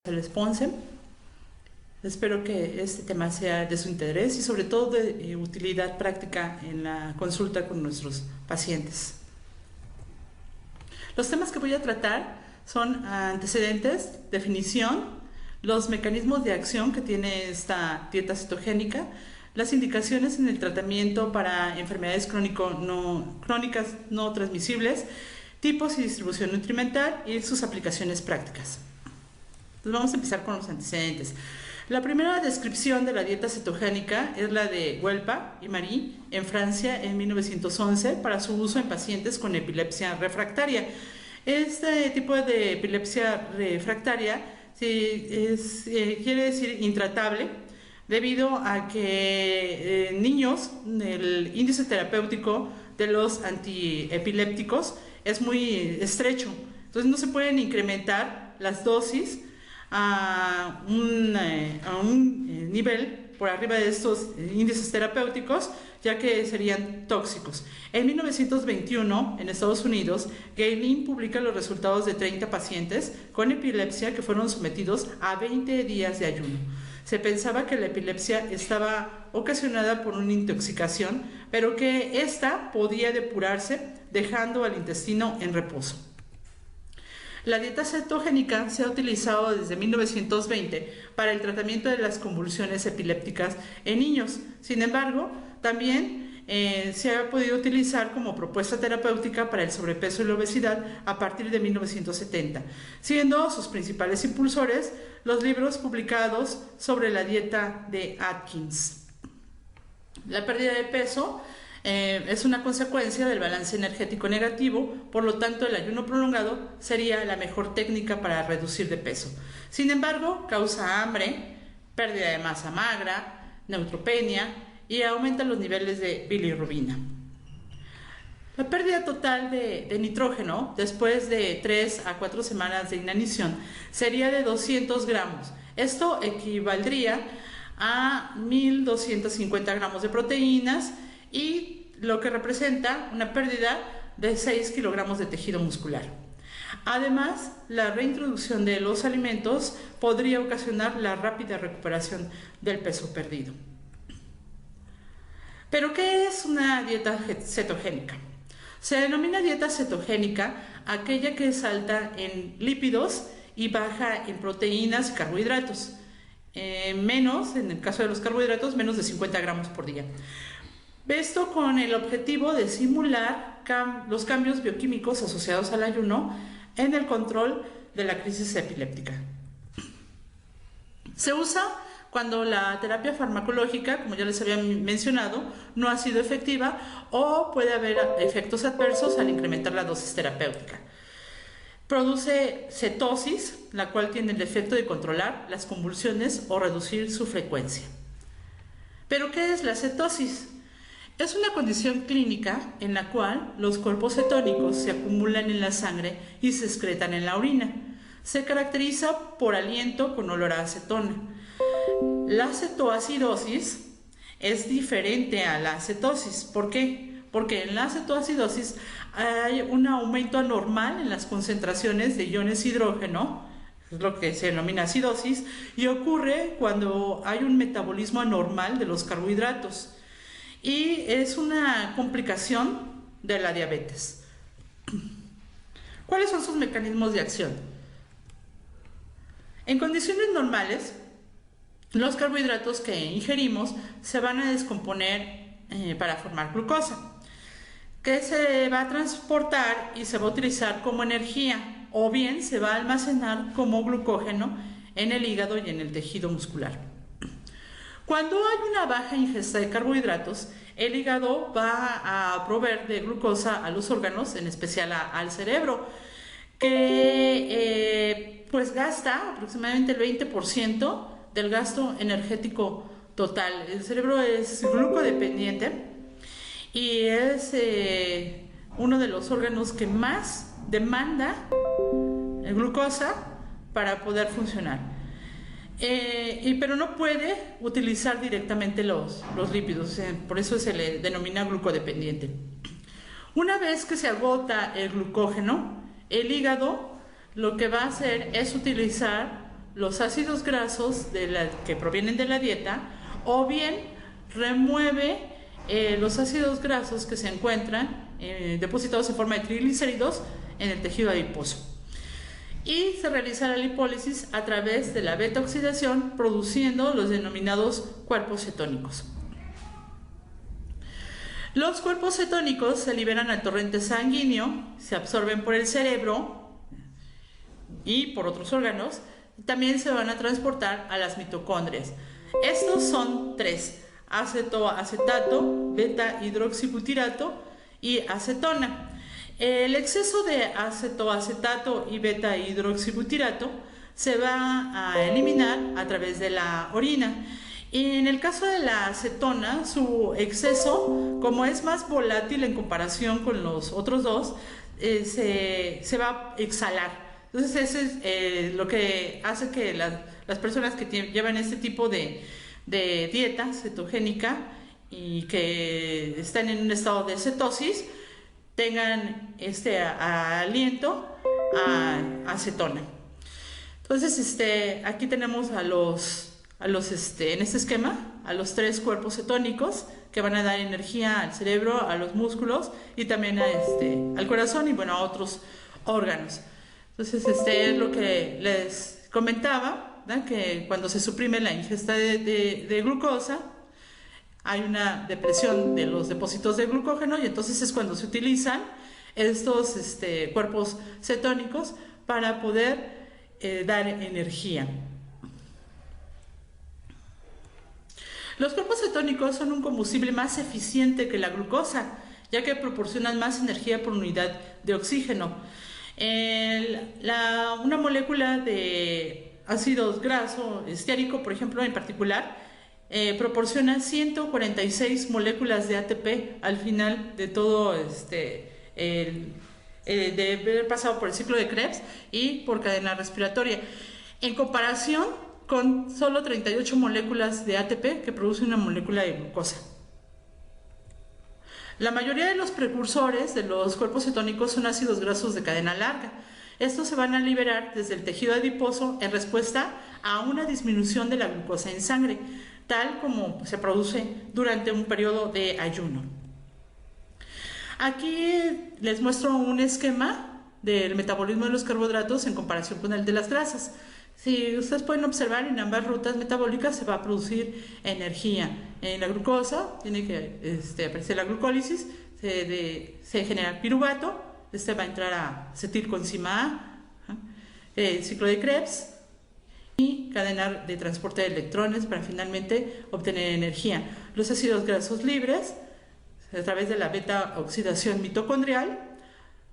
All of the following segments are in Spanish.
el Sponsen. Espero que este tema sea de su interés y sobre todo de utilidad práctica en la consulta con nuestros pacientes. Los temas que voy a tratar son antecedentes, definición, los mecanismos de acción que tiene esta dieta cetogénica, las indicaciones en el tratamiento para enfermedades crónicas no transmisibles, tipos y distribución nutrimental y sus aplicaciones prácticas. Entonces vamos a empezar con los antecedentes. La primera descripción de la dieta cetogénica es la de Huelpa y Marie en Francia en 1911 para su uso en pacientes con epilepsia refractaria. Este tipo de epilepsia refractaria quiere decir intratable debido a que niños el índice terapéutico de los antiepilépticos es muy estrecho, entonces no se pueden incrementar las dosis a un nivel por arriba de estos índices terapéuticos, ya que serían tóxicos. En 1921, en Estados Unidos, Galen publica los resultados de 30 pacientes con epilepsia que fueron sometidos a 20 días de ayuno. Se pensaba que la epilepsia estaba ocasionada por una intoxicación, pero que ésta podía depurarse dejando al intestino en reposo. La dieta cetogénica se ha utilizado desde 1920 para el tratamiento de las convulsiones epilépticas en niños. Sin embargo, también se ha podido utilizar como propuesta terapéutica para el sobrepeso y la obesidad a partir de 1970, siendo sus principales impulsores los libros publicados sobre la dieta de Atkins. La pérdida de peso es una consecuencia del balance energético negativo, por lo tanto el ayuno prolongado sería la mejor técnica para reducir de peso. Sin embargo, causa hambre, pérdida de masa magra, neutropenia y aumenta los niveles de bilirrubina. La pérdida total de nitrógeno después de 3 a 4 semanas de inanición sería de 200 gramos. Esto equivaldría a 1.250 gramos de proteínas y lo que representa una pérdida de 6 kilogramos de tejido muscular. Además, la reintroducción de los alimentos podría ocasionar la rápida recuperación del peso perdido. ¿Pero qué es una dieta cetogénica? Se denomina dieta cetogénica aquella que es alta en lípidos y baja en proteínas y carbohidratos. Menos, en el caso de los carbohidratos, menos de 50 gramos por día. Esto con el objetivo de simular los cambios bioquímicos asociados al ayuno en el control de la crisis epiléptica. Se usa cuando la terapia farmacológica, como ya les había mencionado, no ha sido efectiva o puede haber efectos adversos al incrementar la dosis terapéutica. Produce cetosis, la cual tiene el efecto de controlar las convulsiones o reducir su frecuencia. ¿Pero qué es la cetosis? Es una condición clínica en la cual los cuerpos cetónicos se acumulan en la sangre y se excretan en la orina. Se caracteriza por aliento con olor a acetona. La cetoacidosis es diferente a la cetosis. ¿Por qué? Porque en la cetoacidosis hay un aumento anormal en las concentraciones de iones hidrógeno, es lo que se denomina acidosis, y ocurre cuando hay un metabolismo anormal de los carbohidratos. Y es una complicación de la diabetes. ¿Cuáles son sus mecanismos de acción? En condiciones normales, los carbohidratos que ingerimos se van a descomponer para formar glucosa, que se va a transportar y se va a utilizar como energía, o bien se va a almacenar como glucógeno en el hígado y en el tejido muscular. Cuando hay una baja ingesta de carbohidratos, el hígado va a proveer de glucosa a los órganos, en especial al cerebro, que pues gasta aproximadamente el 20% del gasto energético total. El cerebro es glucodependiente y es uno de los órganos que más demanda glucosa para poder funcionar. Pero no puede utilizar directamente los lípidos, por eso se le denomina glucodependiente. Una vez que se agota el glucógeno, el hígado lo que va a hacer es utilizar los ácidos grasos que provienen de la dieta, o bien remueve los ácidos grasos que se encuentran depositados en forma de triglicéridos en el tejido adiposo. Y se realiza la lipólisis a través de la beta-oxidación, produciendo los denominados cuerpos cetónicos. Los cuerpos cetónicos se liberan al torrente sanguíneo, se absorben por el cerebro y por otros órganos, también se van a transportar a las mitocondrias. Estos son tres: acetoacetato, beta-hidroxibutirato y acetona. El exceso de acetoacetato y beta-hidroxibutirato se va a eliminar a través de la orina. Y en el caso de la acetona, su exceso, como es más volátil en comparación con los otros dos, se va a exhalar. Entonces, eso es lo que hace que las personas que llevan este tipo de dieta cetogénica y que están en un estado de cetosis, tengan aliento a acetona. Entonces, aquí tenemos en este esquema, a los tres cuerpos cetónicos que van a dar energía al cerebro, a los músculos y también al corazón y a otros órganos. Entonces, es lo que les comentaba, ¿verdad? Que cuando se suprime la ingesta de glucosa, hay una depresión de los depósitos de glucógeno, y entonces es cuando se utilizan estos cuerpos cetónicos para poder dar energía. Los cuerpos cetónicos son un combustible más eficiente que la glucosa, ya que proporcionan más energía por unidad de oxígeno. Una molécula de ácido graso esteárico, por ejemplo, en particular, proporciona 146 moléculas de ATP al final de todo de haber pasado por el ciclo de Krebs y por cadena respiratoria, en comparación con solo 38 moléculas de ATP que produce una molécula de glucosa. La mayoría de los precursores de los cuerpos cetónicos son ácidos grasos de cadena larga. Estos se van a liberar desde el tejido adiposo en respuesta a una disminución de la glucosa en sangre, tal como se produce durante un periodo de ayuno. Aquí les muestro un esquema del metabolismo de los carbohidratos en comparación con el de las grasas. Si ustedes pueden observar, en ambas rutas metabólicas se va a producir energía. En la glucosa tiene que aparecer la glucólisis, se genera piruvato, va a entrar a acetilcoenzima A, ciclo de Krebs y cadena de transporte de electrones para finalmente obtener energía. Los ácidos grasos libres, a través de la beta-oxidación mitocondrial,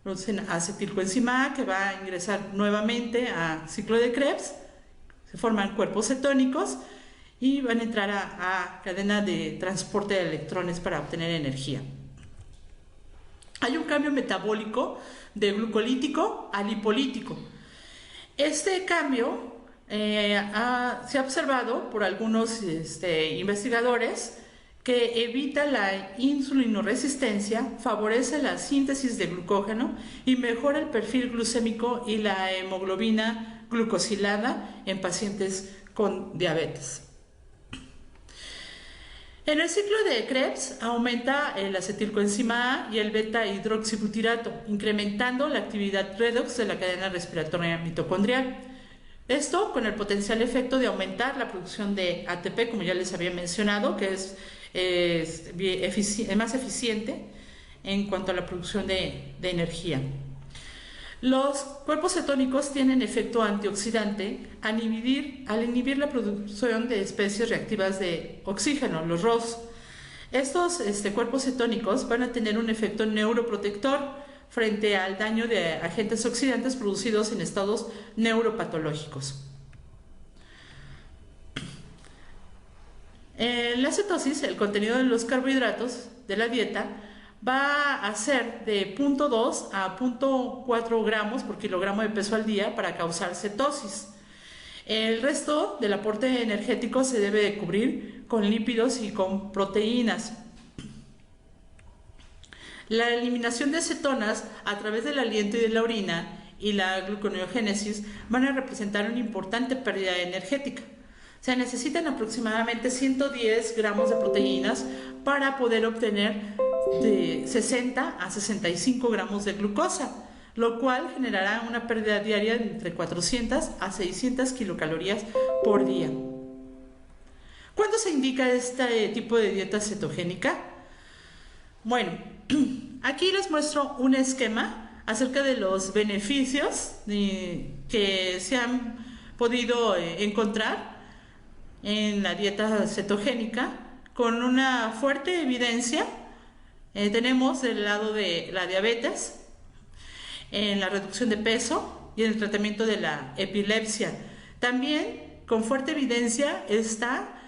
producen acetilcoenzima A, que va a ingresar nuevamente a ciclo de Krebs, se forman cuerpos cetónicos y van a entrar a cadena de transporte de electrones para obtener energía. Hay un cambio metabólico de glucolítico a lipolítico. Este cambio se ha observado por algunos investigadores que evita la insulinoresistencia, favorece la síntesis de glucógeno y mejora el perfil glucémico y la hemoglobina glucosilada en pacientes con diabetes. En el ciclo de Krebs aumenta el acetilcoenzima A y el beta-hidroxibutirato, incrementando la actividad redox de la cadena respiratoria mitocondrial. Esto con el potencial efecto de aumentar la producción de ATP, como ya les había mencionado, que es más eficiente en cuanto a la producción de energía. Los cuerpos cetónicos tienen efecto antioxidante al inhibir la producción de especies reactivas de oxígeno, los ROS. Estos cuerpos cetónicos van a tener un efecto neuroprotector frente al daño de agentes oxidantes producidos en estados neuropatológicos. En la cetosis, el contenido de los carbohidratos de la dieta va a ser de 0.2 a 0.4 gramos por kilogramo de peso al día para causar cetosis. El resto del aporte energético se debe de cubrir con lípidos y con proteínas. La eliminación de cetonas a través del aliento y de la orina y la gluconeogénesis van a representar una importante pérdida energética. Se necesitan aproximadamente 110 gramos de proteínas para poder obtener de 60 a 65 gramos de glucosa, lo cual generará una pérdida diaria de entre 400 a 600 kilocalorías por día. ¿Cuándo se indica este tipo de dieta cetogénica? Bueno, aquí les muestro un esquema acerca de los beneficios que se han podido encontrar en la dieta cetogénica con una fuerte evidencia. Tenemos del lado de la diabetes, en la reducción de peso y en el tratamiento de la epilepsia. También con fuerte evidencia está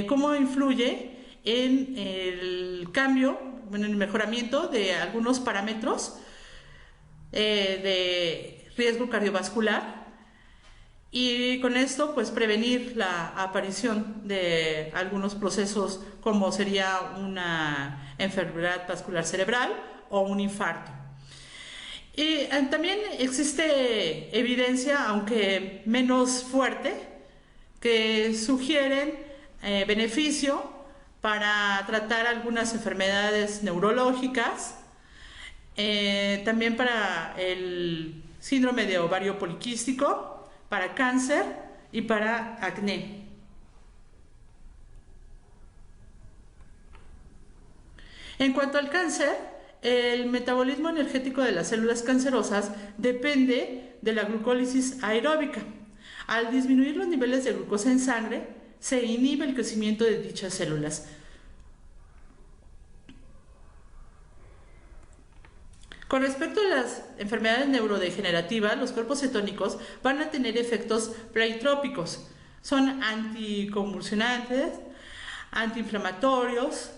cómo influye en el cambio, en el mejoramiento de algunos parámetros de riesgo cardiovascular, y con esto pues prevenir la aparición de algunos procesos como sería una enfermedad vascular cerebral o un infarto. Y también existe evidencia, aunque menos fuerte, que sugieren beneficio para tratar algunas enfermedades neurológicas, también para el síndrome de ovario poliquístico, para cáncer y para acné. En cuanto al cáncer, el metabolismo energético de las células cancerosas depende de la glucólisis aeróbica. Al disminuir los niveles de glucosa en sangre, se inhibe el crecimiento de dichas células. Con respecto a las enfermedades neurodegenerativas, los cuerpos cetónicos van a tener efectos pleitrópicos. Son anticonvulsionantes, antiinflamatorios,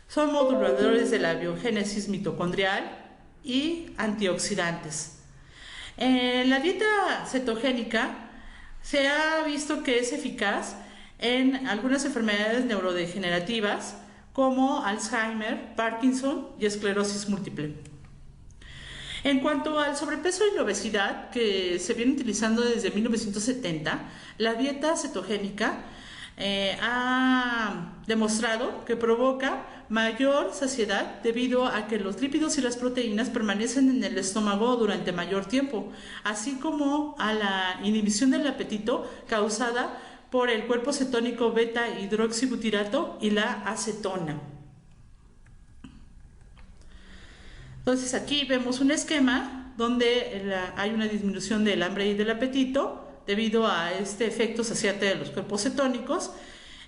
son moduladores de la biogénesis mitocondrial y antioxidantes. En la dieta cetogénica se ha visto que es eficaz en algunas enfermedades neurodegenerativas como Alzheimer, Parkinson y esclerosis múltiple. En cuanto al sobrepeso y la obesidad, que se viene utilizando desde 1970, la dieta cetogénica ha demostrado que provoca mayor saciedad debido a que los lípidos y las proteínas permanecen en el estómago durante mayor tiempo, así como a la inhibición del apetito causada por el cuerpo cetónico beta hidroxibutirato y la acetona. Entonces aquí vemos un esquema donde hay una disminución del hambre y del apetito debido a este efecto saciante de los cuerpos cetónicos,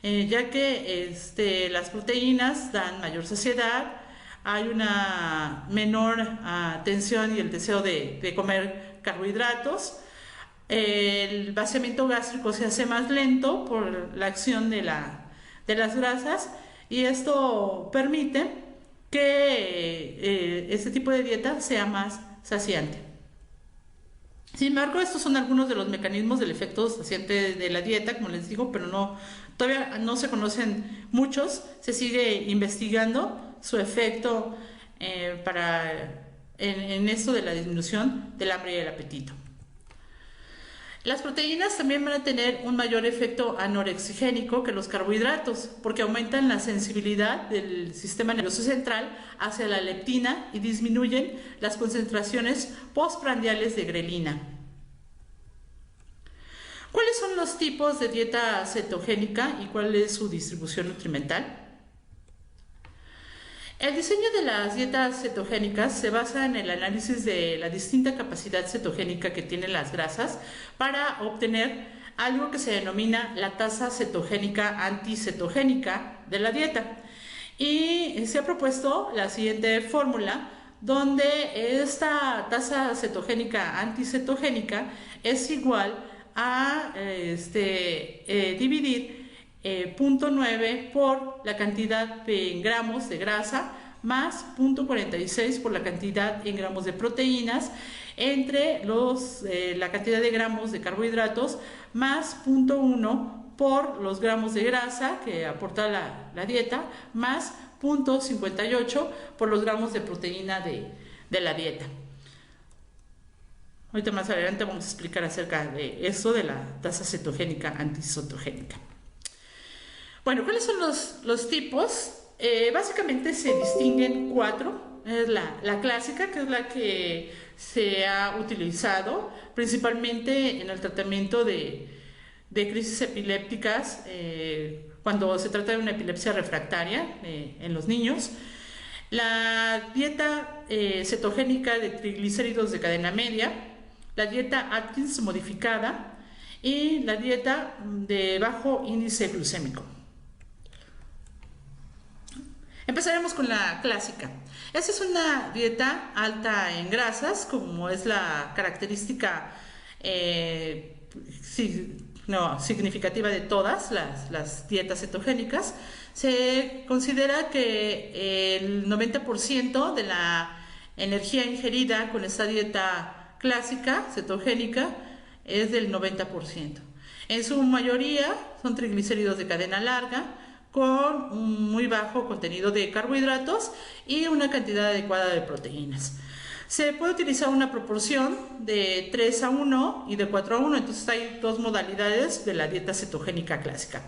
ya que las proteínas dan mayor saciedad, hay una menor tensión y el deseo de comer carbohidratos, el vaciamiento gástrico se hace más lento por la acción de las grasas, y esto permite que este tipo de dieta sea más saciante. Sin embargo, estos son algunos de los mecanismos del efecto saciante de la dieta, como les digo, pero todavía no se conocen muchos. Se sigue investigando su efecto en esto de la disminución del hambre y el apetito. Las proteínas también van a tener un mayor efecto anorexigénico que los carbohidratos, porque aumentan la sensibilidad del sistema nervioso central hacia la leptina y disminuyen las concentraciones postprandiales de grelina. ¿Cuáles son los tipos de dieta cetogénica y cuál es su distribución nutrimental? El diseño de las dietas cetogénicas se basa en el análisis de la distinta capacidad cetogénica que tienen las grasas para obtener algo que se denomina la tasa cetogénica anticetogénica de la dieta. Y se ha propuesto la siguiente fórmula, donde esta tasa cetogénica anticetogénica es igual a dividir 0.9 por la cantidad en gramos de grasa más 0.46 por la cantidad en gramos de proteínas entre la cantidad de gramos de carbohidratos más 0.1 por los gramos de grasa que aporta la dieta más 0.58 por los gramos de proteína de la dieta. Ahorita más adelante vamos a explicar acerca de eso de la tasa cetogénica anticetogénica. Bueno, ¿cuáles son los tipos? Básicamente se distinguen 4. Es la clásica, que es la que se ha utilizado principalmente en el tratamiento de crisis epilépticas, cuando se trata de una epilepsia refractaria en los niños. La dieta cetogénica de triglicéridos de cadena media, la dieta Atkins modificada y la dieta de bajo índice glucémico. Empezaremos con la clásica. Esta es una dieta alta en grasas, como es la característica significativa de todas las dietas cetogénicas. Se considera que el 90% de la energía ingerida con esta dieta clásica cetogénica es del 90%. En su mayoría son triglicéridos de cadena larga, con un muy bajo contenido de carbohidratos y una cantidad adecuada de proteínas. Se puede utilizar una proporción de 3:1 y de 4:1, entonces hay 2 modalidades de la dieta cetogénica clásica,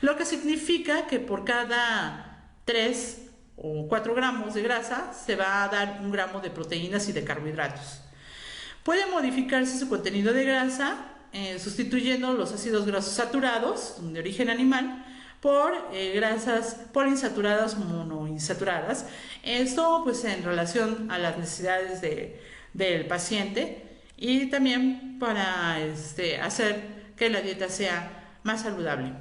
lo que significa que por cada 3 o 4 gramos de grasa se va a dar 1 gramo de proteínas y de carbohidratos. Puede modificarse su contenido de grasa sustituyendo los ácidos grasos saturados de origen animal por grasas poliinsaturadas o monoinsaturadas. Esto pues en relación a las necesidades del paciente y también para hacer que la dieta sea más saludable.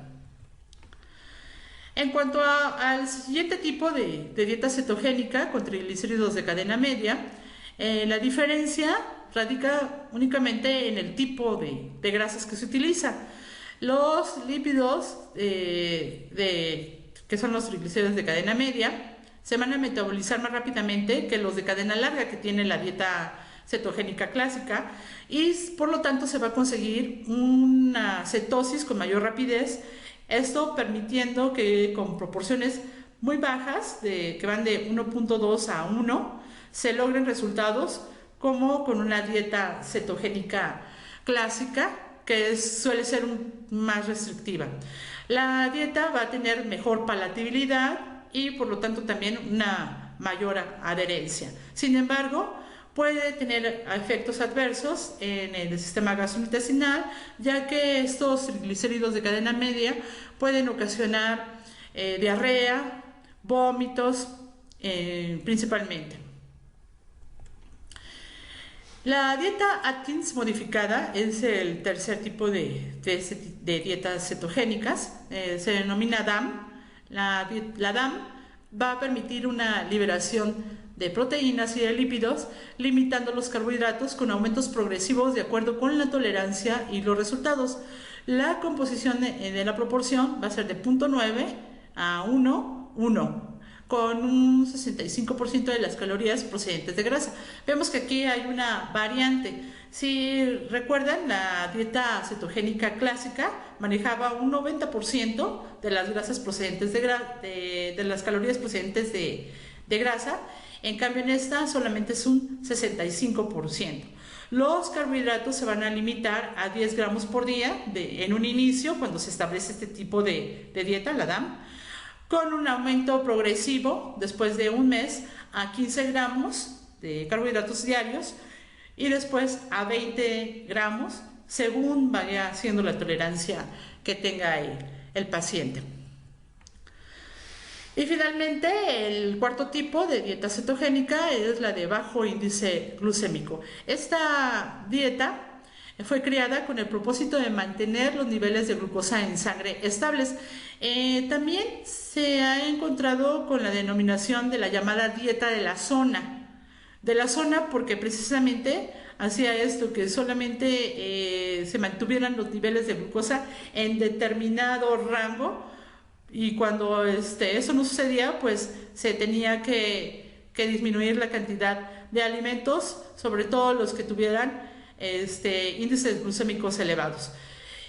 En cuanto al siguiente tipo de dieta cetogénica con triglicéridos de cadena media, la diferencia radica únicamente en el tipo de grasas que se utiliza. Los lípidos, que son los triglicéridos de cadena media, se van a metabolizar más rápidamente que los de cadena larga que tiene la dieta cetogénica clásica y por lo tanto se va a conseguir una cetosis con mayor rapidez, esto permitiendo que con proporciones muy bajas, que van de 1.2 a 1, se logren resultados como con una dieta cetogénica clásica, que suele ser más restrictiva. La dieta va a tener mejor palatabilidad y por lo tanto también una mayor adherencia. Sin embargo, puede tener efectos adversos en el sistema gastrointestinal, ya que estos triglicéridos de cadena media pueden ocasionar diarrea, vómitos, principalmente. La dieta Atkins modificada es el tercer tipo de dietas cetogénicas, se denomina DAM. La DAM va a permitir una liberación de proteínas y de lípidos, limitando los carbohidratos con aumentos progresivos de acuerdo con la tolerancia y los resultados. La composición de la proporción va a ser de 0.9 a 1:1. Con un 65% de las calorías procedentes de grasa. Vemos que aquí hay una variante. Si recuerdan, la dieta cetogénica clásica manejaba un 90% de las grasas procedentes de las calorías procedentes de grasa. En cambio, en esta solamente es un 65%. Los carbohidratos se van a limitar a 10 gramos por día en un inicio, cuando se establece este tipo de dieta, la DAM, con un aumento progresivo después de un mes a 15 gramos de carbohidratos diarios y después a 20 gramos según vaya siendo la tolerancia que tenga el paciente. Y finalmente, el cuarto tipo de dieta cetogénica es la de bajo índice glucémico. Esta dieta fue creada con el propósito de mantener los niveles de glucosa en sangre estables. También se ha encontrado con la denominación de la llamada dieta de la zona. De la zona porque precisamente hacía esto, que solamente se mantuvieran los niveles de glucosa en determinado rango, y cuando eso no sucedía, pues se tenía que disminuir la cantidad de alimentos, sobre todo los que tuvieran índices glucémicos elevados.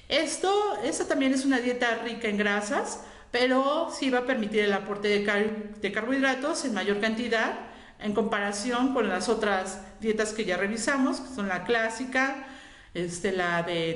Esta también es una dieta rica en grasas, pero sí va a permitir el aporte de carbohidratos en mayor cantidad, en comparación con las otras dietas que ya revisamos, que son la clásica, la de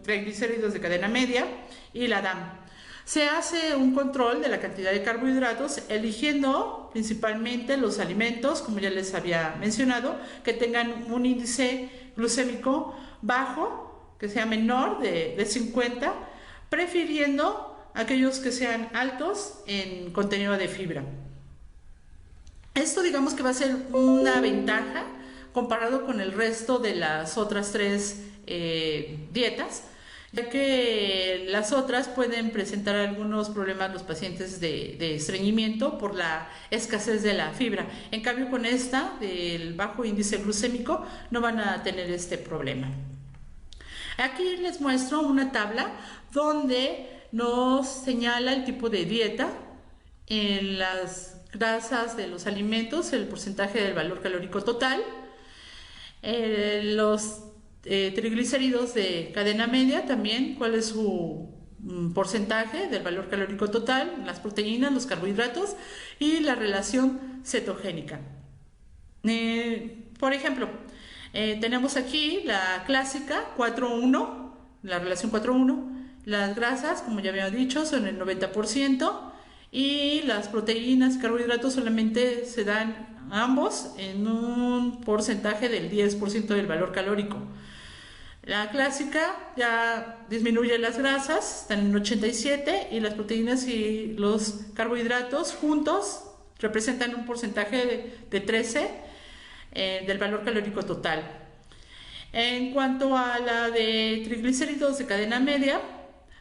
triglicéridos de cadena media y la DAM. Se hace un control de la cantidad de carbohidratos eligiendo principalmente los alimentos, como ya les había mencionado, que tengan un índice glucémico bajo, que sea menor de 50, prefiriendo aquellos que sean altos en contenido de fibra. Esto digamos que va a ser una ventaja comparado con el resto de las otras tres dietas, ya que las otras pueden presentar algunos problemas los pacientes de estreñimiento por la escasez de la fibra. En cambio, con esta, del bajo índice glucémico, no van a tener este problema. Aquí les muestro una tabla donde nos señala el tipo de dieta en las grasas de los alimentos, el porcentaje del valor calórico total, los triglicéridos de cadena media también, cuál es su porcentaje del valor calórico total, las proteínas, los carbohidratos y la relación cetogénica. Por ejemplo, tenemos aquí la clásica 4:1, la relación 4:1. Las grasas, como ya había dicho, son el 90% y las proteínas y carbohidratos solamente se dan ambos en un porcentaje del 10% del valor calórico. La clásica ya disminuye las grasas, están en 87, y las proteínas y los carbohidratos juntos representan un porcentaje de 13 del valor calórico total. En cuanto a la de triglicéridos de cadena media,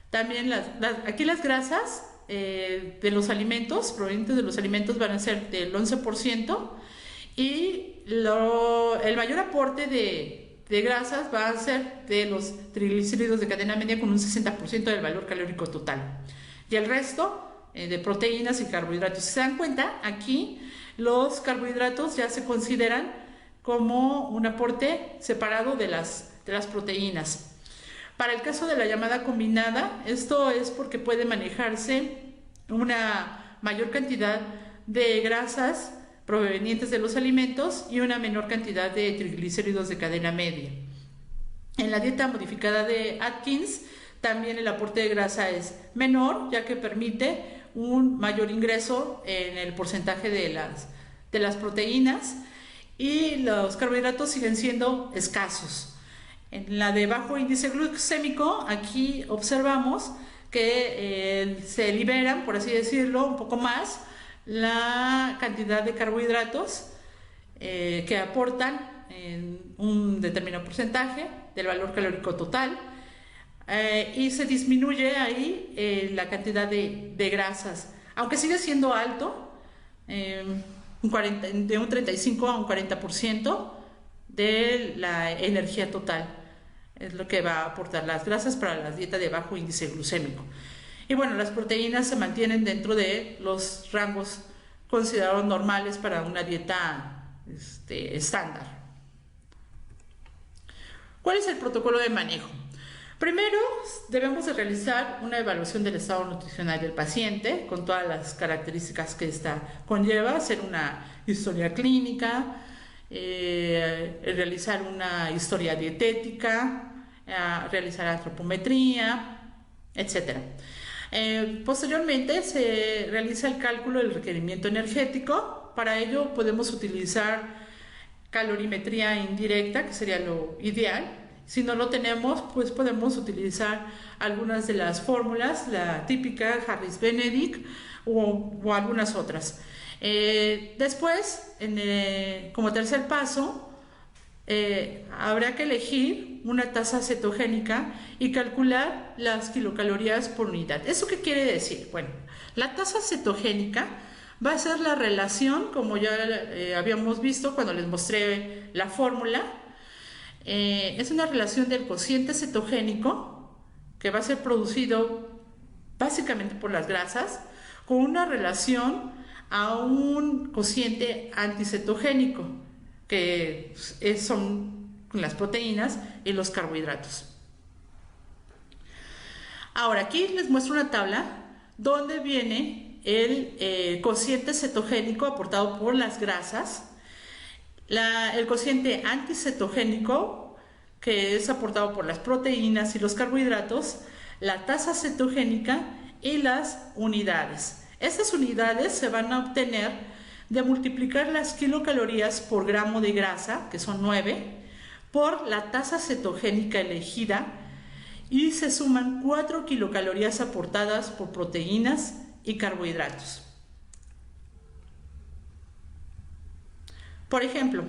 también aquí las grasas de los alimentos, provenientes de los alimentos, van a ser del 11%, y el mayor aporte de grasas va a ser de los triglicéridos de cadena media, con un 60% del valor calórico total, y el resto de proteínas y carbohidratos. Si se dan cuenta, aquí los carbohidratos ya se consideran como un aporte separado de las proteínas. Para el caso de la llamada combinada, esto es porque puede manejarse una mayor cantidad de grasas provenientes de los alimentos y una menor cantidad de triglicéridos de cadena media. En la dieta modificada de Atkins, también el aporte de grasa es menor, ya que permite un mayor ingreso en el porcentaje de las proteínas, y los carbohidratos siguen siendo escasos. En la de bajo índice glucémico, aquí observamos que se liberan, por así decirlo, un poco más la cantidad de carbohidratos que aportan en un determinado porcentaje del valor calórico total, y se disminuye ahí la cantidad de grasas, aunque sigue siendo alto, de un 35 a un 40% de la energía total. Es lo que va a aportar las grasas para la dieta de bajo índice glucémico. Y bueno, las proteínas se mantienen dentro de los rangos considerados normales para una dieta estándar. ¿Cuál es el protocolo de manejo? Primero, debemos de realizar una evaluación del estado nutricional del paciente con todas las características que esta conlleva, hacer una historia clínica, realizar una historia dietética, realizar antropometría, etc. Posteriormente se realiza el cálculo del requerimiento energético. Para ello podemos utilizar calorimetría indirecta, que sería lo ideal. Si no lo tenemos, pues podemos utilizar algunas de las fórmulas, la típica Harris-Benedict o algunas otras. Después, como tercer paso, habrá que elegir una tasa cetogénica y calcular las kilocalorías por unidad. ¿Eso qué quiere decir? Bueno, la tasa cetogénica va a ser la relación, como ya habíamos visto cuando les mostré la fórmula. Es una relación del cociente cetogénico, que va a ser producido básicamente por las grasas, con una relación a un cociente anticetogénico, que son las proteínas y los carbohidratos. Ahora aquí les muestro una tabla donde viene el cociente cetogénico aportado por las grasas, el cociente anticetogénico, que es aportado por las proteínas y los carbohidratos, la tasa cetogénica y las unidades. Estas unidades se van a obtener de multiplicar las kilocalorías por gramo de grasa, que son 9, por la tasa cetogénica elegida, y se suman 4 kilocalorías aportadas por proteínas y carbohidratos. Por ejemplo,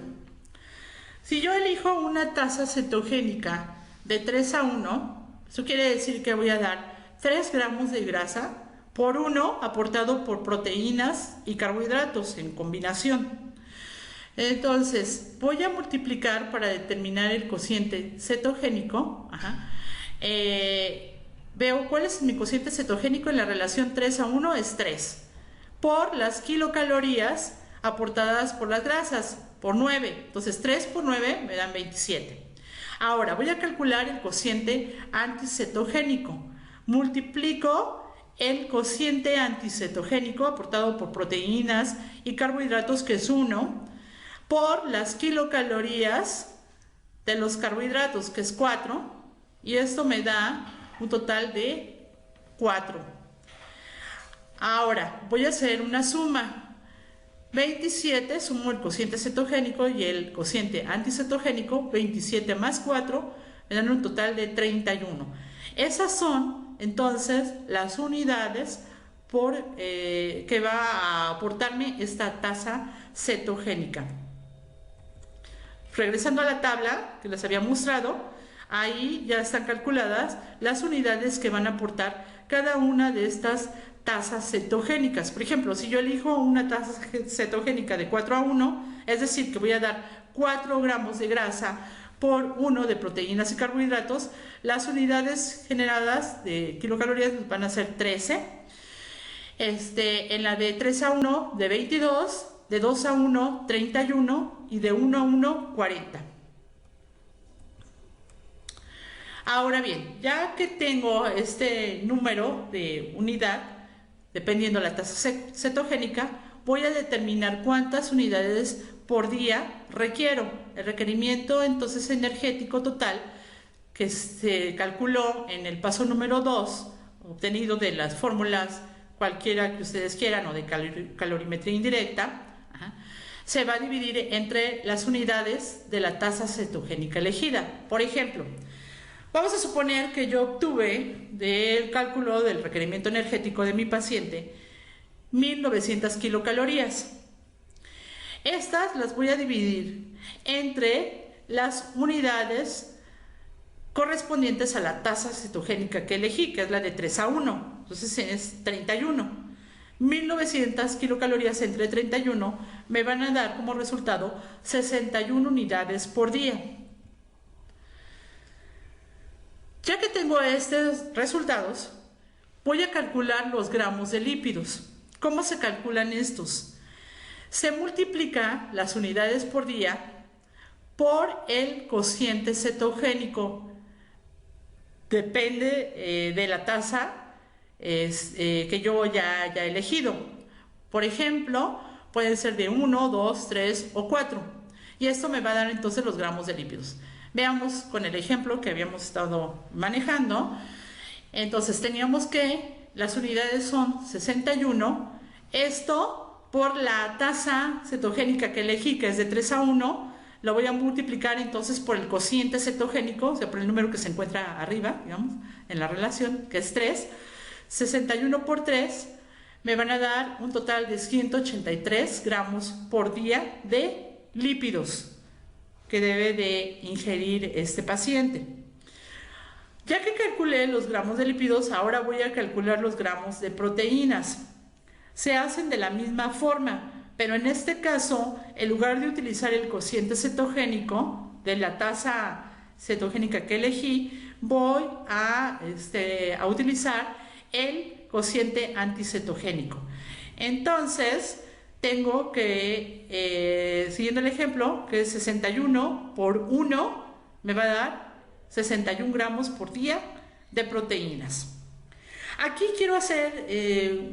si yo elijo una tasa cetogénica de 3:1, eso quiere decir que voy a dar 3 gramos de grasa por 1 aportado por proteínas y carbohidratos en combinación. Entonces, voy a multiplicar para determinar el cociente cetogénico. Veo cuál es mi cociente cetogénico en la relación 3:1, es 3, por las kilocalorías aportadas por las grasas, por 9. Entonces 3 por 9 me dan 27. Ahora voy a calcular el cociente anticetogénico. Multiplico el cociente anticetogénico aportado por proteínas y carbohidratos, que es 1, por las kilocalorías de los carbohidratos, que es 4, y esto me da un total de 4. Ahora voy a hacer una suma. 27, sumo el cociente cetogénico y el cociente anticetogénico, 27 más 4, me dan un total de 31. Esas son entonces las unidades que va a aportarme esta tasa cetogénica. Regresando a la tabla que les había mostrado, ahí ya están calculadas las unidades que van a aportar cada una de estas tasas cetogénicas. Por ejemplo, si yo elijo una tasa cetogénica de 4:1, es decir, que voy a dar 4 gramos de grasa por 1 de proteínas y carbohidratos, las unidades generadas de kilocalorías van a ser 13. En la de 3:1, de 22, de 2:1, 31, y de 1:1, 40. Ahora bien, ya que tengo este número de unidad, dependiendo de la tasa cetogénica, voy a determinar cuántas unidades por día requiero. El requerimiento entonces energético total, que se calculó en el paso número 2, obtenido de las fórmulas cualquiera que ustedes quieran o de calorimetría indirecta, se va a dividir entre las unidades de la tasa cetogénica elegida. Por ejemplo, vamos a suponer que yo obtuve del cálculo del requerimiento energético de mi paciente 1900 kilocalorías. Estas las voy a dividir entre las unidades correspondientes a la tasa cetogénica que elegí, que es la de 3:1. Entonces es 31. 1900 kilocalorías entre 31 me van a dar como resultado 61 unidades por día. Ya que tengo estos resultados, voy a calcular los gramos de lípidos. ¿Cómo se calculan estos? Se multiplica las unidades por día por el cociente cetogénico. Depende de la tasa que yo ya haya elegido. Por ejemplo, pueden ser de 1, 2, 3 o 4. Y esto me va a dar entonces los gramos de lípidos. Veamos con el ejemplo que habíamos estado manejando. Entonces teníamos que las unidades son 61. Esto por la tasa cetogénica que elegí, que es de 3:1, lo voy a multiplicar entonces por el cociente cetogénico, o sea, por el número que se encuentra arriba, digamos, en la relación, que es 3. 61 por 3 me van a dar un total de 183 gramos por día de lípidos que debe de ingerir este paciente. Ya que calculé los gramos de lípidos, ahora voy a calcular los gramos de proteínas. Se hacen de la misma forma, pero en este caso, en lugar de utilizar el cociente cetogénico de la tasa cetogénica que elegí, voy a utilizar el cociente anticetogénico. Entonces, tengo que, siguiendo el ejemplo, que es 61 por 1, me va a dar 61 gramos por día de proteínas. Aquí quiero hacer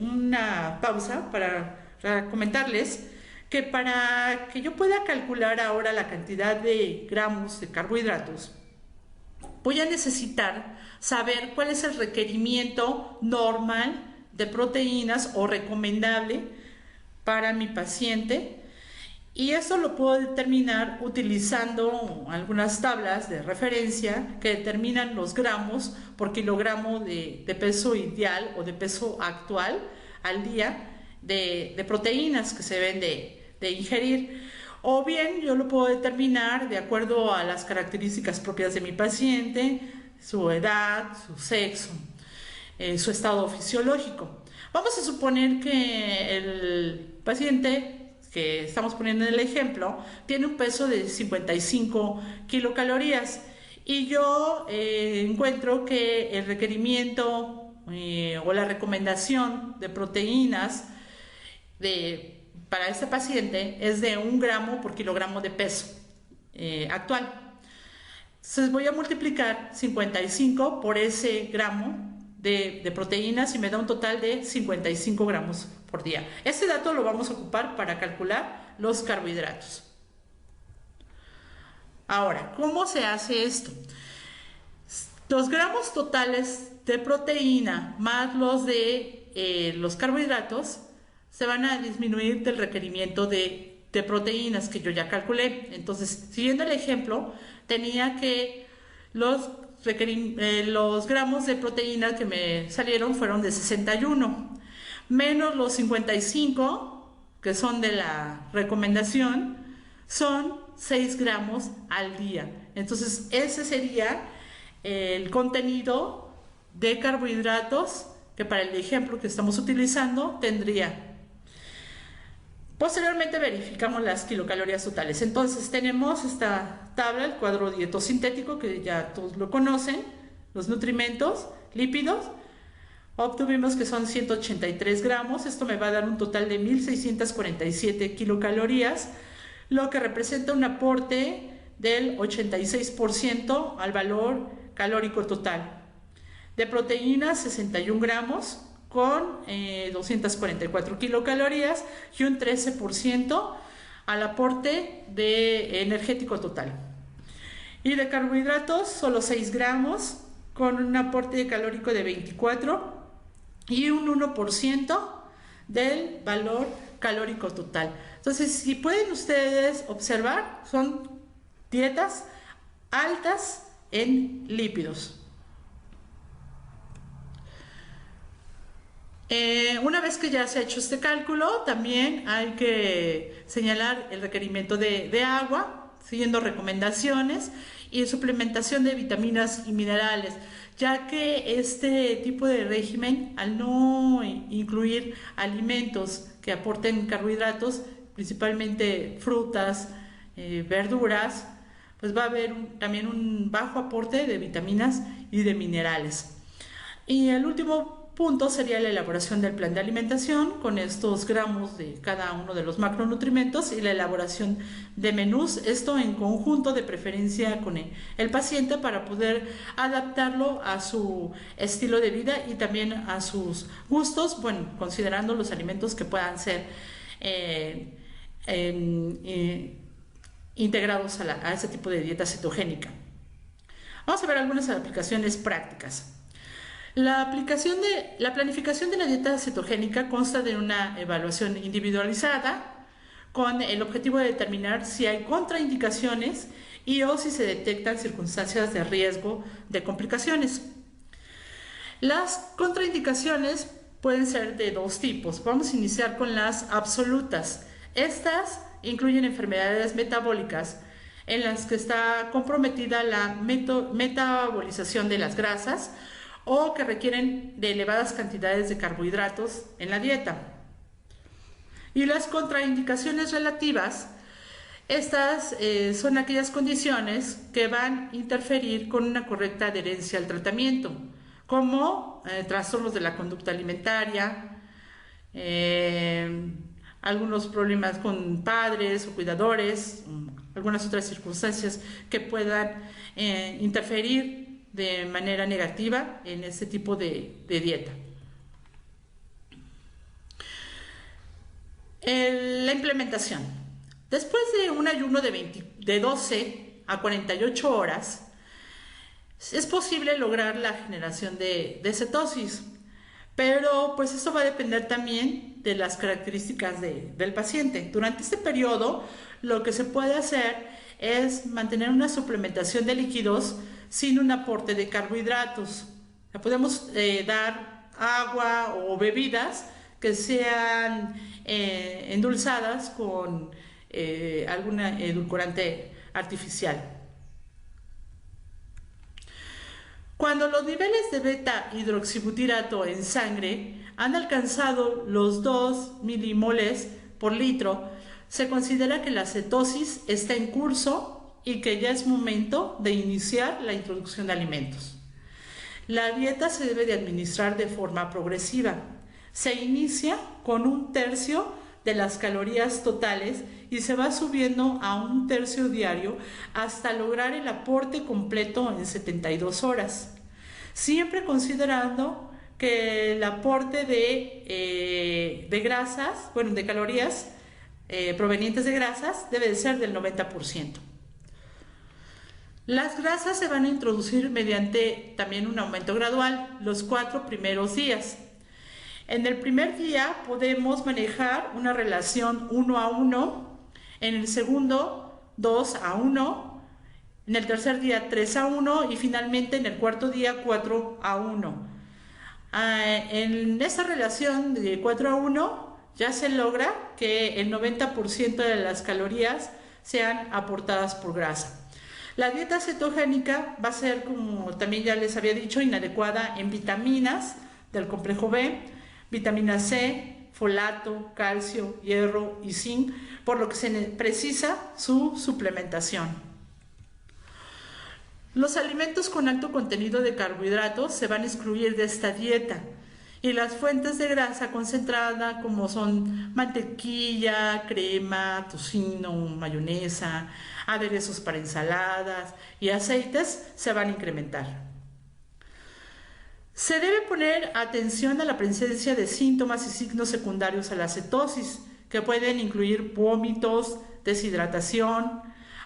una pausa para comentarles que para que yo pueda calcular ahora la cantidad de gramos de carbohidratos, voy a necesitar saber cuál es el requerimiento normal de proteínas o recomendable para mi paciente, y eso lo puedo determinar utilizando algunas tablas de referencia que determinan los gramos por kilogramo de peso ideal o de peso actual al día de proteínas que se deben de ingerir. O bien yo lo puedo determinar de acuerdo a las características propias de mi paciente, su edad, su sexo, su estado fisiológico. Vamos a suponer que el paciente que estamos poniendo en el ejemplo tiene un peso de 55 kilocalorías, y yo encuentro que el requerimiento o la recomendación de proteínas para este paciente es de 1 gramo por kilogramo de peso actual. Entonces voy a multiplicar 55 por ese gramo de proteínas y me da un total de 55 gramos por día. Este dato lo vamos a ocupar para calcular los carbohidratos. Ahora, ¿cómo se hace esto? Los gramos totales de proteína más los de los carbohidratos se van a disminuir del requerimiento de proteínas que yo ya calculé. Entonces, siguiendo el ejemplo, tenía que los gramos de proteína que me salieron fueron de 61, menos los 55, que son de la recomendación, son 6 gramos al día. Entonces, ese sería el contenido de carbohidratos que para el ejemplo que estamos utilizando tendría. Posteriormente verificamos las kilocalorías totales. Entonces tenemos esta tabla, el cuadro dietosintético, que ya todos lo conocen, los nutrimentos, lípidos. Obtuvimos que son 183 gramos, esto me va a dar un total de 1647 kilocalorías, lo que representa un aporte del 86% al valor calórico total. De proteínas, 61 gramos, con 244 kilocalorías y un 13% al aporte de energético total. Y de carbohidratos, solo 6 gramos, con un aporte calórico de 24 y un 1% del valor calórico total. Entonces, si pueden ustedes observar, son dietas altas en lípidos. Una vez que ya se ha hecho este cálculo, también hay que señalar el requerimiento de agua, siguiendo recomendaciones, y suplementación de vitaminas y minerales, ya que este tipo de régimen, al no incluir alimentos que aporten carbohidratos, principalmente frutas, verduras, pues va a haber también un bajo aporte de vitaminas y de minerales. Y el último punto sería la elaboración del plan de alimentación con estos gramos de cada uno de los macronutrientes y la elaboración de menús, esto en conjunto, de preferencia con el paciente, para poder adaptarlo a su estilo de vida y también a sus gustos, bueno, considerando los alimentos que puedan ser integrados a ese tipo de dieta cetogénica. Vamos a ver algunas aplicaciones prácticas. La planificación de la dieta cetogénica consta de una evaluación individualizada con el objetivo de determinar si hay contraindicaciones o si se detectan circunstancias de riesgo de complicaciones. Las contraindicaciones pueden ser de dos tipos. Vamos a iniciar con las absolutas. Estas incluyen enfermedades metabólicas en las que está comprometida la metabolización de las grasas, o que requieren de elevadas cantidades de carbohidratos en la dieta. Y las contraindicaciones relativas, estas son aquellas condiciones que van a interferir con una correcta adherencia al tratamiento, como trastornos de la conducta alimentaria, algunos problemas con padres o cuidadores, algunas otras circunstancias que puedan interferir de manera negativa en este tipo de dieta. La implementación. Después de un ayuno de 12 a 48 horas, es posible lograr la generación de cetosis, pero pues eso va a depender también de las características del paciente. Durante este periodo, lo que se puede hacer es mantener una suplementación de líquidos sin un aporte de carbohidratos. Podemos dar agua o bebidas que sean endulzadas con algún edulcorante artificial. Cuando los niveles de beta-hidroxibutirato en sangre han alcanzado los 2 milimoles por litro, se considera que la cetosis está en curso y que ya es momento de iniciar la introducción de alimentos. La dieta se debe de administrar de forma progresiva. Se inicia con 1/3 de las calorías totales y se va subiendo a 1/3 diario hasta lograr el aporte completo en 72 horas. Siempre considerando que el aporte de grasas, bueno, de calorías provenientes de grasas debe de ser del 90%. Las grasas se van a introducir mediante también un aumento gradual los 4 primeros días. En el primer día podemos manejar una relación 1:1, en el segundo 2:1, en el tercer día 3:1 y finalmente en el cuarto día 4:1. En esta relación de 4:1 ya se logra que el 90% de las calorías sean aportadas por grasa. La dieta cetogénica va a ser, como también ya les había dicho, inadecuada en vitaminas del complejo B, vitamina C, folato, calcio, hierro y zinc, por lo que se precisa su suplementación. Los alimentos con alto contenido de carbohidratos se van a excluir de esta dieta y las fuentes de grasa concentrada como son mantequilla, crema, tocino, mayonesa, aderezos para ensaladas y aceites se van a incrementar. Se debe poner atención a la presencia de síntomas y signos secundarios a la cetosis, que pueden incluir vómitos, deshidratación,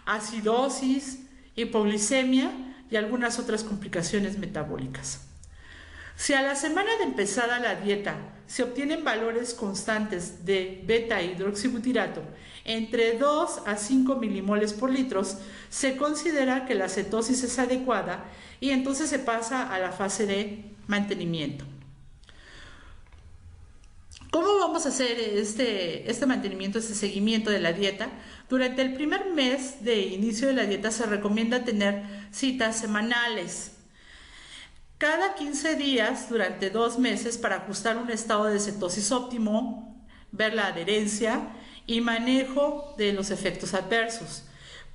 acidosis, hipoglicemia y algunas otras complicaciones metabólicas. Si a la semana de empezada la dieta se obtienen valores constantes de beta-hidroxibutirato entre 2 a 5 milimoles por litro, se considera que la cetosis es adecuada y entonces se pasa a la fase de mantenimiento. ¿Cómo vamos a hacer este mantenimiento, este seguimiento de la dieta? Durante el primer mes de inicio de la dieta se recomienda tener citas semanales. Cada 15 días durante 2 meses para ajustar un estado de cetosis óptimo, ver la adherencia y manejo de los efectos adversos.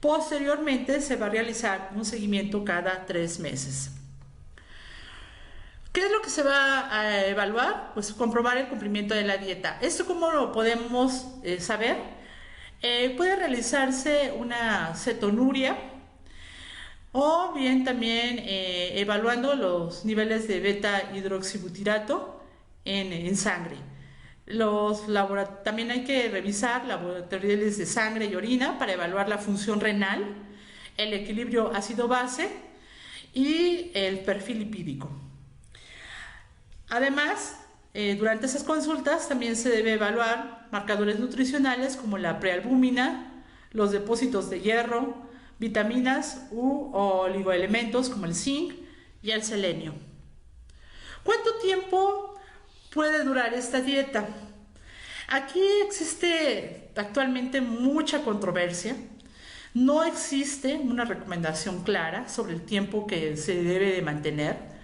Posteriormente se va a realizar un seguimiento cada 3 meses. ¿Qué es lo que se va a evaluar? Pues comprobar el cumplimiento de la dieta. ¿Esto cómo lo podemos saber? Puede realizarse una cetonuria o bien también evaluando los niveles de beta-hidroxibutirato en sangre. También hay que revisar laboratoriales de sangre y orina para evaluar la función renal, el equilibrio ácido-base y el perfil lipídico. Además, durante esas consultas también se debe evaluar marcadores nutricionales como la prealbúmina, los depósitos de hierro, vitaminas u oligoelementos como el zinc y el selenio. ¿Cuánto tiempo puede durar esta dieta? Aquí existe actualmente mucha controversia. No existe una recomendación clara sobre el tiempo que se debe de mantener,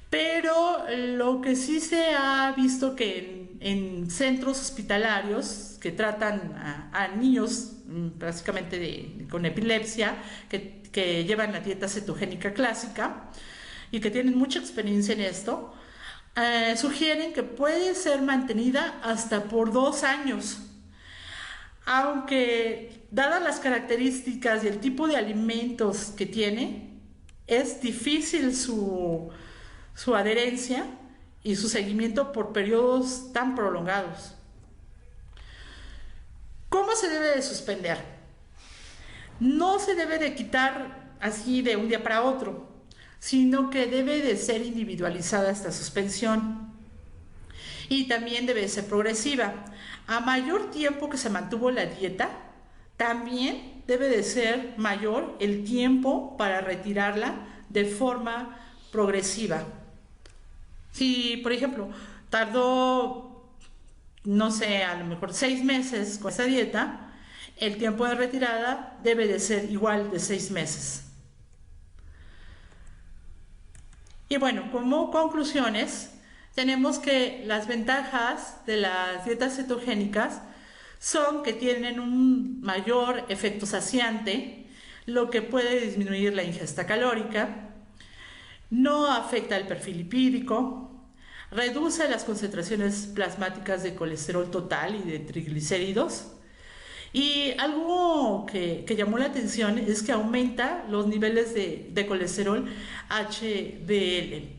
pero lo que sí se ha visto que en centros hospitalarios que tratan a niños básicamente con epilepsia, que llevan la dieta cetogénica clásica y que tienen mucha experiencia en esto, sugieren que puede ser mantenida hasta por 2 años. Aunque, dadas las características y el tipo de alimentos que tiene, es difícil su adherencia y su seguimiento por periodos tan prolongados. ¿Cómo se debe de suspender? No se debe de quitar así de un día para otro, sino que debe de ser individualizada esta suspensión. Y también debe de ser progresiva. A mayor tiempo que se mantuvo la dieta, también debe de ser mayor el tiempo para retirarla de forma progresiva. Si, por ejemplo, tardó, no sé, a lo mejor 6 meses con esa dieta, el tiempo de retirada debe de ser igual de 6 meses. Y bueno, como conclusiones, tenemos que las ventajas de las dietas cetogénicas son que tienen un mayor efecto saciante, lo que puede disminuir la ingesta calórica, no afecta el perfil lipídico, reduce las concentraciones plasmáticas de colesterol total y de triglicéridos. Y algo que llamó la atención es que aumenta los niveles de colesterol HDL.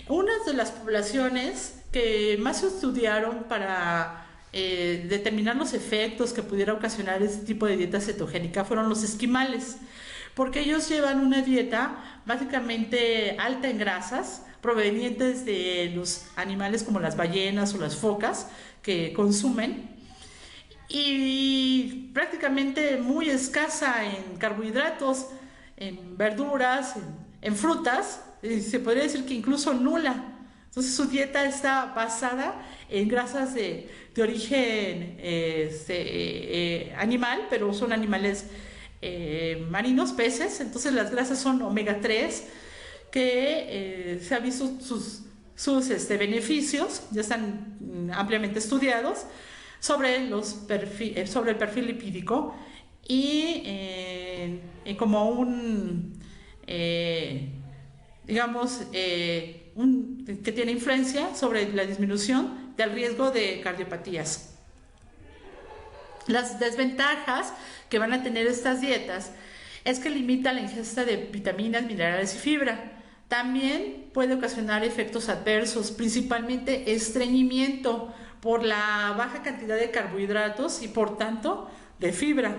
Una de las poblaciones que más se estudiaron para determinar los efectos que pudiera ocasionar este tipo de dieta cetogénica fueron los esquimales, porque ellos llevan una dieta básicamente alta en grasas provenientes de los animales como las ballenas o las focas que consumen, y prácticamente muy escasa en carbohidratos, en verduras, en frutas, se podría decir que incluso nula. Entonces su dieta está basada en grasas de origen animal, pero son animales marinos, peces. Entonces las grasas son omega 3, que se han visto sus beneficios, ya están ampliamente estudiados sobre el perfil lipídico y como un que tiene influencia sobre la disminución del riesgo de cardiopatías. Las desventajas que van a tener estas dietas es que limita la ingesta de vitaminas, minerales y fibra. También puede ocasionar efectos adversos, principalmente estreñimiento por la baja cantidad de carbohidratos y por tanto de fibra.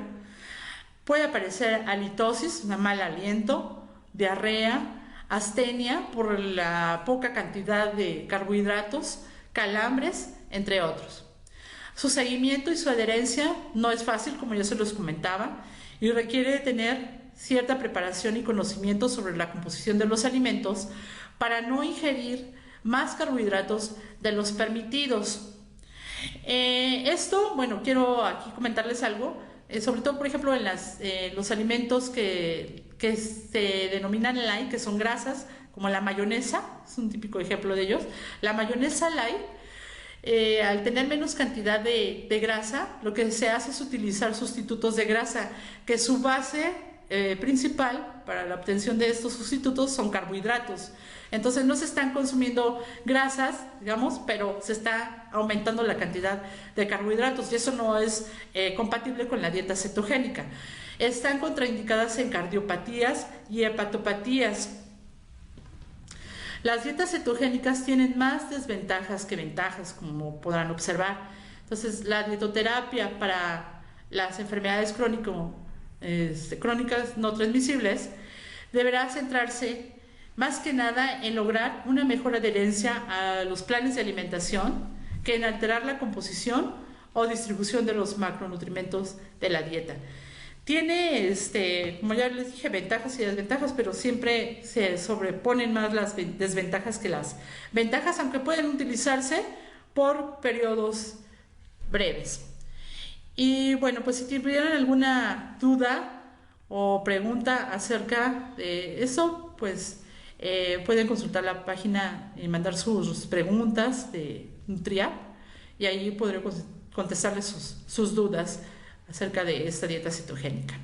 Puede aparecer halitosis, un mal aliento, diarrea, astenia por la poca cantidad de carbohidratos, calambres, entre otros. Su seguimiento y su adherencia no es fácil, como ya se los comentaba, y requiere tener cierta preparación y conocimiento sobre la composición de los alimentos para no ingerir más carbohidratos de los permitidos. Quiero aquí comentarles algo, sobre todo, por ejemplo, en los alimentos que se denominan light, que son grasas, como la mayonesa, es un típico ejemplo de ellos. La mayonesa light, al tener menos cantidad de grasa, lo que se hace es utilizar sustitutos de grasa, que su base principal para la obtención de estos sustitutos son carbohidratos. Entonces no se están consumiendo grasas, digamos, pero se está aumentando la cantidad de carbohidratos, y eso no es compatible con la dieta cetogénica. Están contraindicadas en cardiopatías y hepatopatías. Las dietas cetogénicas tienen más desventajas que ventajas, como podrán observar. Entonces, la dietoterapia para las enfermedades crónicas no transmisibles deberá centrarse más que nada en lograr una mejor adherencia a los planes de alimentación que en alterar la composición o distribución de los macronutrientes de la dieta. Tiene, como ya les dije, ventajas y desventajas, pero siempre se sobreponen más las desventajas que las ventajas, aunque pueden utilizarse por periodos breves. Y bueno, pues si tuvieran alguna duda o pregunta acerca de eso, pues pueden consultar la página y mandar sus preguntas de NutriApp, y ahí podré contestarles sus dudas acerca de esta dieta cetogénica.